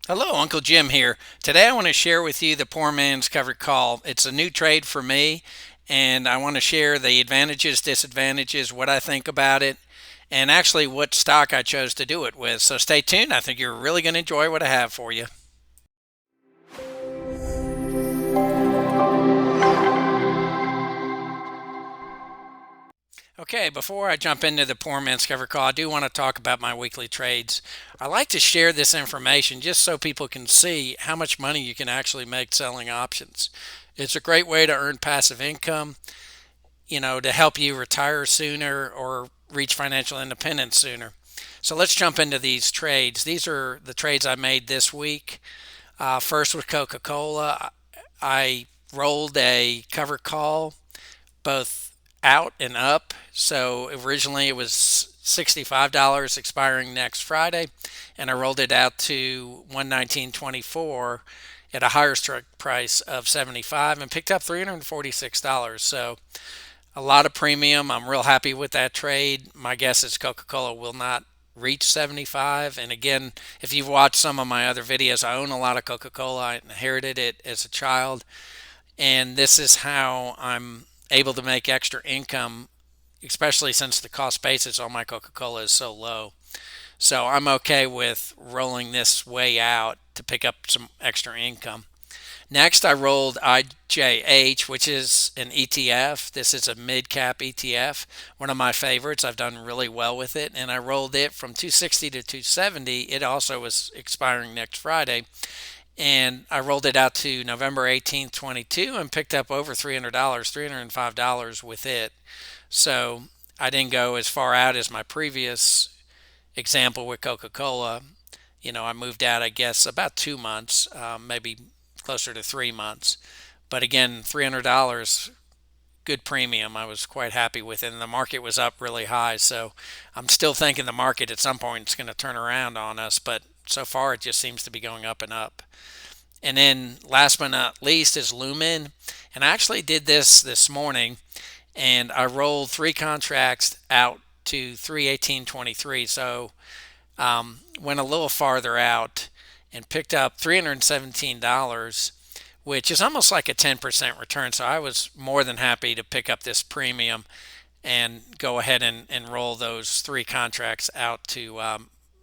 Hello, Uncle Jim here. Today I want to share with you the poor man's covered call. It's a new trade for me, and I want to share the advantages, disadvantages, what I think about it, and actually what stock I chose to do it with. So stay tuned. I think you're really going to enjoy what I have for you. Okay, before I jump into the poor man's cover call, I do want to talk about my weekly trades. I like to share this information just so people can see how much money you can actually make selling options. It's a great way to earn passive income, to help you retire sooner or reach financial independence sooner. So let's jump into these trades. These are the trades I made this week. First with Coca Cola, I rolled a cover call both out and up. So originally it was $65 expiring next Friday, and I rolled it out to 119.24 at a higher strike price of 75 and picked up $346. So a lot of premium. I'm real happy with that trade. My guess is Coca-Cola will not reach 75. And again, if you've watched some of my other videos, I own a lot of Coca-Cola. I inherited it as a child, and this is how I'm able to make extra income, especially since the cost basis on my Coca-Cola is so low. So I'm okay with rolling this way out to pick up some extra income. Next, I rolled IJH, which is an ETF. This is a mid cap ETF, one of my favorites. I've done really well with it, and I rolled it from 260 to 270. It also was expiring next Friday, and I rolled it out to November 18th, 22, and picked up over $300, $305 with it. So I didn't go as far out as my previous example with Coca Cola. I moved out, I guess, about 2 months, maybe closer to 3 months. But again, $300, good premium. I was quite happy with it. And the market was up really high. So I'm still thinking the market at some point is going to turn around on us. But so far, it just seems to be going up and up. And then last but not least is Lumen. And I actually did this morning, and I rolled three contracts out to 318.23. So went a little farther out and picked up $317, which is almost like a 10% return. So I was more than happy to pick up this premium and go ahead and roll those three contracts out to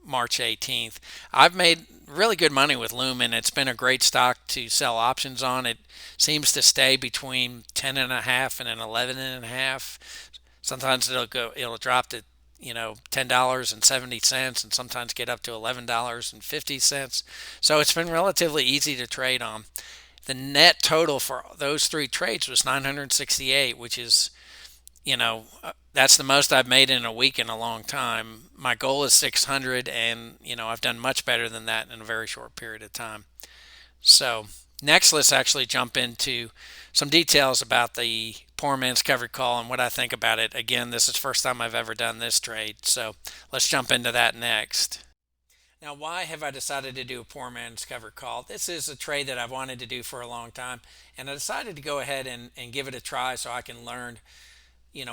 March 18th. I've made really good money with Lumen. It's been a great stock to sell options on. It seems to stay between 10 and a half and an 11 and a half. Sometimes it'll drop to $10.70 and sometimes get up to $11.50. So it's been relatively easy to trade on. The net total for those three trades was 968, which is, that's the most I've made in a week in a long time. My goal is 600, and I've done much better than that in a very short period of time. So next, let's actually jump into some details about the poor man's covered call and what I think about it. Again, this is the first time I've ever done this trade, so let's jump into that next. Now, why have I decided to do a poor man's covered call? This is a trade that I've wanted to do for a long time, and I decided to go ahead and give it a try so I can learn,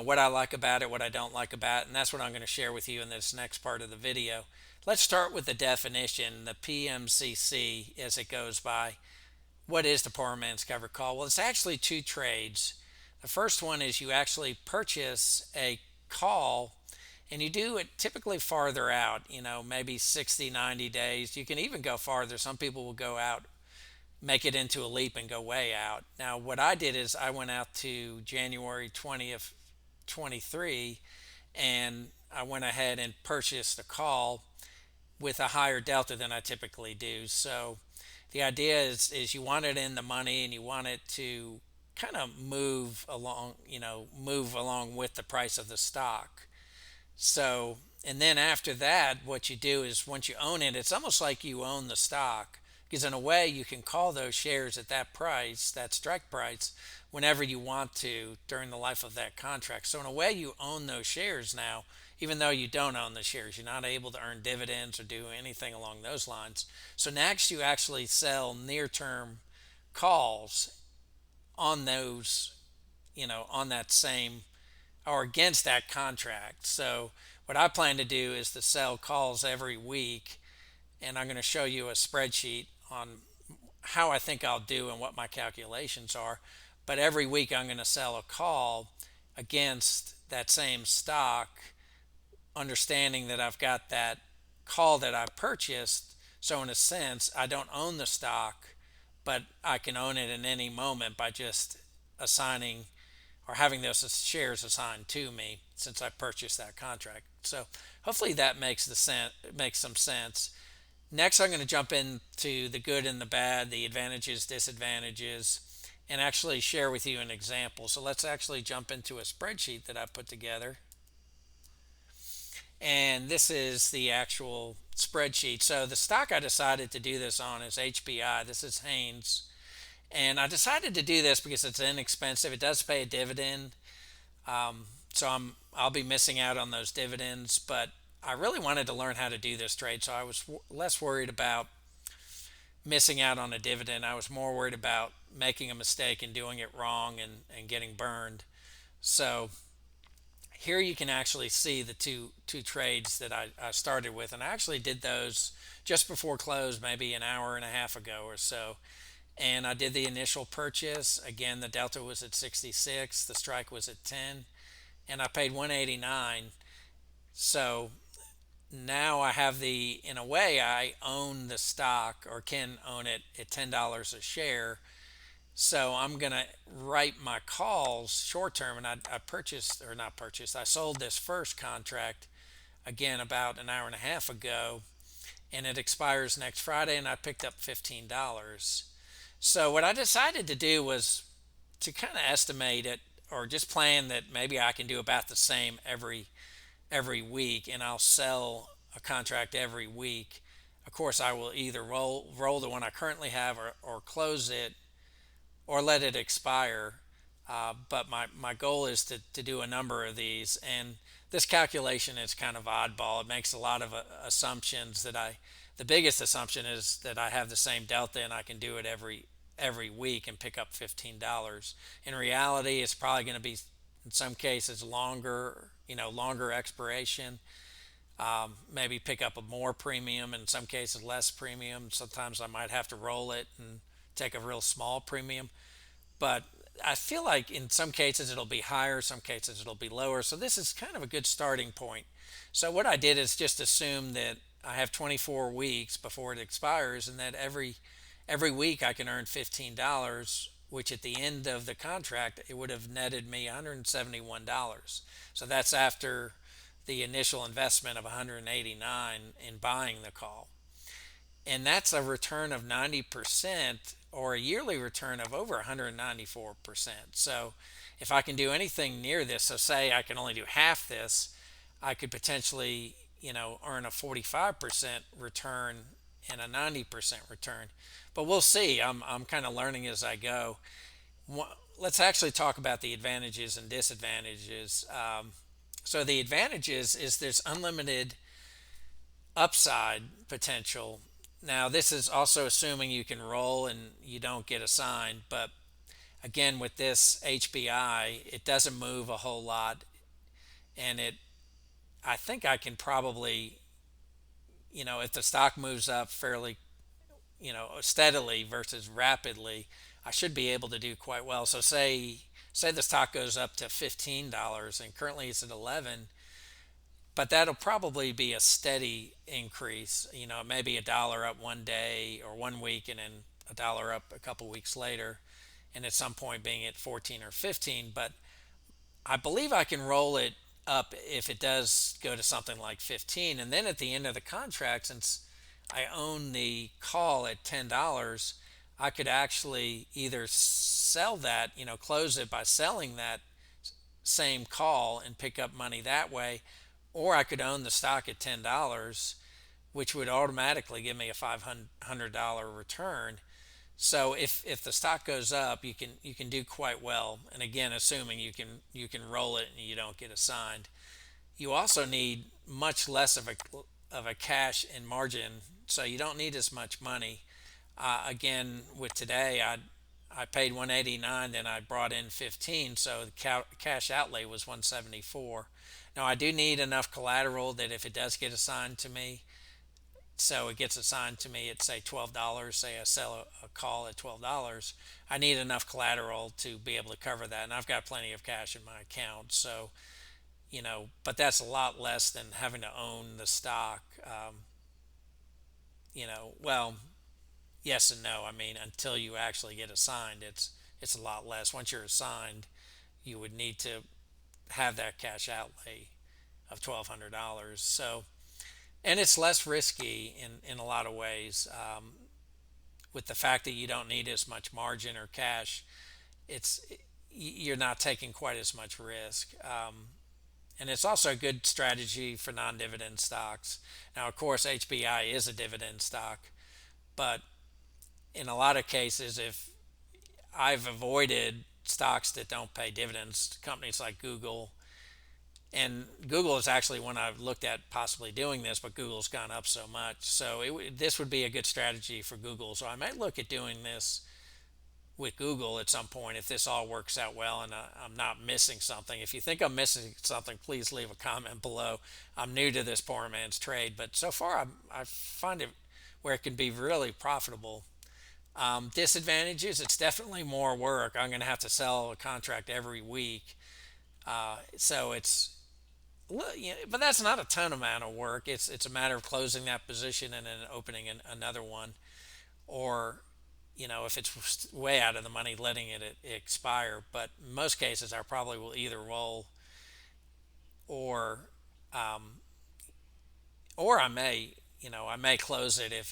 what I like about it, what I don't like about it, and that's what I'm going to share with you in this next part of the video. Let's start with the definition, the PMCC as it goes by. What is the poor man's covered call? Well, it's actually two trades. The first one is you actually purchase a call, and you do it typically farther out, maybe 60, 90 days. You can even go farther. Some people will go out, make it into a leap and go way out. Now, what I did is I went out to January 20th, 23, and I went ahead and purchased a call with a higher delta than I typically do. So the idea is you want it in the money and you want it to kind of move along with the price of the stock. So, and then after that, what you do is once you own it, it's almost like you own the stock, because in a way you can call those shares at that price, that strike price, whenever you want to during the life of that contract. So in a way you own those shares now, even though you don't own the shares. You're not able to earn dividends or do anything along those lines. So next you actually sell near-term calls on those, on that same or against that contract. So what I plan to do is to sell calls every week and I'm going to show you a spreadsheet on how I think I'll do and what my calculations are. But every week I'm going to sell a call against that same stock, understanding that I've got that call that I purchased. So, in a sense, I don't own the stock, but I can own it in any moment by just assigning or having those shares assigned to me since I purchased that contract. So, hopefully that makes some sense. Next, I'm going to jump into the good and the bad, the advantages, disadvantages, and actually share with you an example. So let's actually jump into a spreadsheet that I put together. And this is the actual spreadsheet. So the stock I decided to do this on is HBI. This is Haynes. And I decided to do this because it's inexpensive. It does pay a dividend. I'll be missing out on those dividends, but I really wanted to learn how to do this trade, so I was less worried about missing out on a dividend. I was more worried about making a mistake and doing it wrong and getting burned. So here you can actually see the two trades that I started with, and I actually did those just before close, maybe an hour and a half ago or so. And I did the initial purchase. Again, the delta was at 66, the strike was at 10, and I paid 189. So now I have in a way, I own the stock or can own it at $10 a share. So I'm going to write my calls short term. And I purchased, or not purchased, I sold this first contract again about an hour and a half ago, and it expires next Friday, and I picked up $15. So what I decided to do was to kind of estimate it, or just plan that maybe I can do about the same every week, and I'll sell a contract every week. Of course, I will either roll the one I currently have, or close it, or let it expire. But my goal is to do a number of these, and this calculation is kind of oddball. It makes a lot of assumptions the biggest assumption is that I have the same delta and I can do it every week and pick up $15. In reality, it's probably going to be in some cases longer expiration. Maybe pick up a more premium, in some cases less premium. Sometimes I might have to roll it and take a real small premium. But I feel like in some cases it'll be higher, some cases it'll be lower. So this is kind of a good starting point. So what I did is just assume that I have 24 weeks before it expires, and that every week I can earn $15, which at the end of the contract it would have netted me $171. So that's after the initial investment of 189 in buying the call. And that's a return of 90%, or a yearly return of over 194%. So if I can do anything near this, so say I can only do half this, I could potentially, earn a 45% return and a 90% return. But we'll see. I'm kind of learning as I go. Let's actually talk about the advantages and disadvantages. So the advantages is there's unlimited upside potential. Now, this is also assuming you can roll and you don't get assigned. But again, with this HBI, it doesn't move a whole lot, and I think I can probably, if the stock moves up fairly, steadily versus rapidly, I should be able to do quite well. So say the stock goes up to $15, and currently it's at 11, but that'll probably be a steady increase. Maybe a dollar up one day or one week, and then a dollar up a couple weeks later, and at some point being at 14 or 15. But I believe I can roll it up if it does go to something like 15, and then at the end of the contract, since I own the call at $10, I could actually either sell that, close it by selling that same call and pick up money that way, or I could own the stock at $10, which would automatically give me a $500 return. So if the stock goes up, you can do quite well. And again, assuming you can roll it and you don't get assigned. You also need much less of a cash and margin, so you don't need as much money. Again, with today, I paid 189, then I brought in 15, so the cash outlay was 174. Now I do need enough collateral that if it does get assigned to me, so it gets assigned to me at say $12. Say I sell a call at $12. I need enough collateral to be able to cover that, and I've got plenty of cash in my account. So but that's a lot less than having to own the stock. Well, yes and no. I mean, until you actually get assigned, it's a lot less. Once you're assigned, you would need to have that cash outlay of $1,200. So, and it's less risky in a lot of ways. With the fact that you don't need as much margin or cash, it's you're not taking quite as much risk. And it's also a good strategy for non-dividend stocks. Now, of course, HBI is a dividend stock, but in a lot of cases, if I've avoided stocks that don't pay dividends, companies like Google, and Google is actually one I've looked at possibly doing this, but Google's gone up so much. So this would be a good strategy for Google. So I might look at doing this with Google at some point if this all works out well and I'm not missing something. If you think I'm missing something, please leave a comment below. I'm new to this poor man's trade, but so far I find it where it can be really profitable. Disadvantages, it's definitely more work. I'm going to have to sell a contract every week. So it's, but that's not a ton amount of work. It's a matter of closing that position and then opening another one, or if it's way out of the money, letting it expire. But in most cases, I probably will either roll or um, I may I may close it if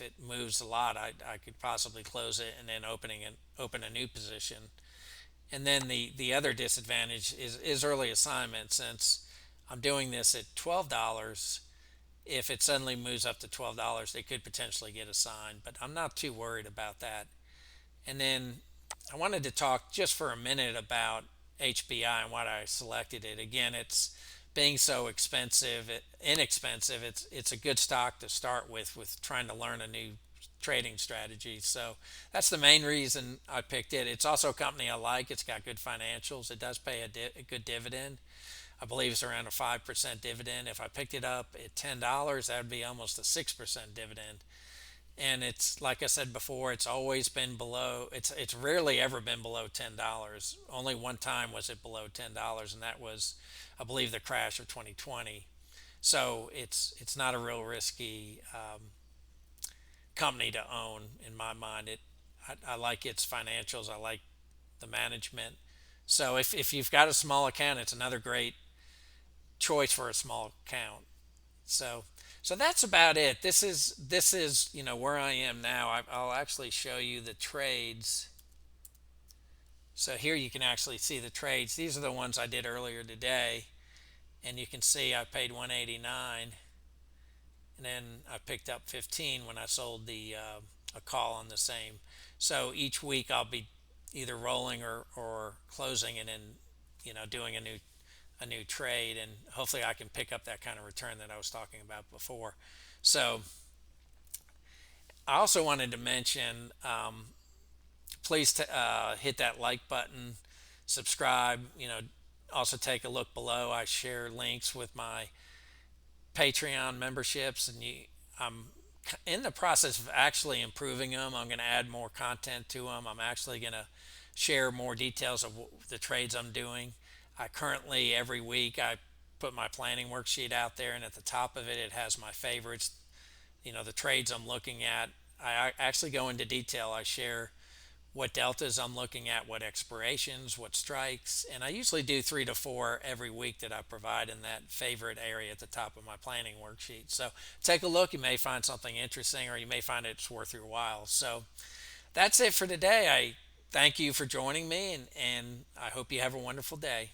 it moves a lot. I could possibly close it and then open a new position. And then the other disadvantage is early assignment. Since I'm doing this at $12, if it suddenly moves up to $12, they could potentially get assigned, but I'm not too worried about that. And then I wanted to talk just for a minute about HBI and why I selected it. Again, it's being so inexpensive. It's a good stock to start with trying to learn a new trading strategy. So that's the main reason I picked it. It's also a company I like. It's got good financials. It does pay a good dividend. I believe it's around a 5% dividend. If I picked it up at $10, that would be almost a 6% dividend. And it's like I said before, it's always been below. It's rarely ever been below $10. Only one time was it below $10, and that was, I believe, the crash of 2020. So it's not a real risky company to own in my mind. I like its financials. I like the management. So if you've got a small account, it's another great choice for a small account. So that's about it. This is where I am now. I'll actually show you the trades. So here you can actually see the trades. These are the ones I did earlier today, and you can see I paid 189, and then I picked up 15 when I sold a call on the same. So each week I'll be either rolling or closing and then doing a new trade, and hopefully I can pick up that kind of return that I was talking about before. So I also wanted to mention, please hit that like button, subscribe. Also take a look below. I share links with my Patreon memberships, and I'm in the process of actually improving them. I'm going to add more content to them. I'm actually going to share more details of the trades I'm doing. I currently, every week, I put my planning worksheet out there, and at the top of it, it has my favorites, the trades I'm looking at. I actually go into detail. I share what deltas I'm looking at, what expirations, what strikes, and I usually do 3 to 4 every week that I provide in that favorite area at the top of my planning worksheet. So take a look. You may find something interesting, or you may find it's worth your while. So that's it for today. I thank you for joining me, and I hope you have a wonderful day.